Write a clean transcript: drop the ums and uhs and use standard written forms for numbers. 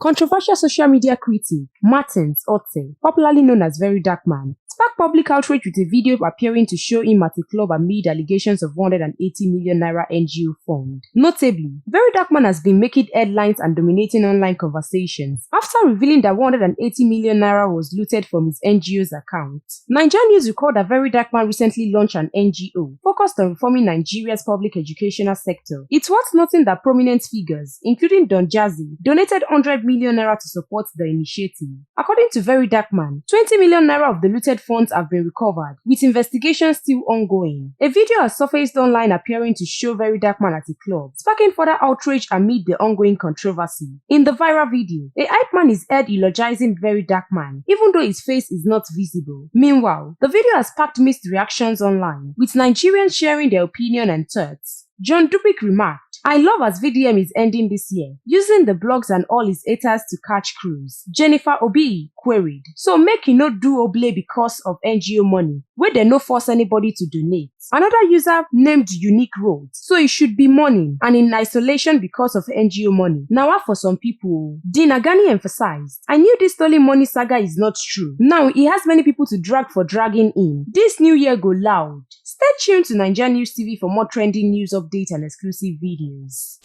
Controversial social media critic Martins Otte, popularly known as Verydarkman, sparked public outrage with a video appearing to show him at a club amid allegations of 180 million naira NGO fund. Notably, Verydarkman has been making headlines and dominating online conversations after revealing that 180 million naira was looted from his NGO's account. NaijaNews recorded that Verydarkman recently launched an NGO focused on reforming Nigeria's public educational sector. It's worth noting that prominent figures, including Don Jazzy, donated 100 million naira to support the initiative. According to Verydarkman, 20 million naira of the looted funds have been recovered, with investigations still ongoing. A video has surfaced online appearing to show Verydarkman at a club, sparking further outrage amid the ongoing controversy. In the viral video, a hype man is heard eulogizing Verydarkman, even though his face is not visible. Meanwhile, the video has sparked mixed reactions online, with Nigerians sharing their opinion and thoughts. John Dubik remarked, "I love as VDM is ending this year, using the blogs and all his haters to catch crews." Jennifer Obi queried, "So make you no do oblay because of NGO money, where they no force anybody to donate." Another user named Unique Road, "So it should be mourning and in isolation because of NGO money. Now for some people." Dinagani emphasized, "I knew this stolen money saga is not true. Now he has many people to drag for dragging in. This new year go loud." Stay tuned to NaijaNews TV for more trending news updates and exclusive videos.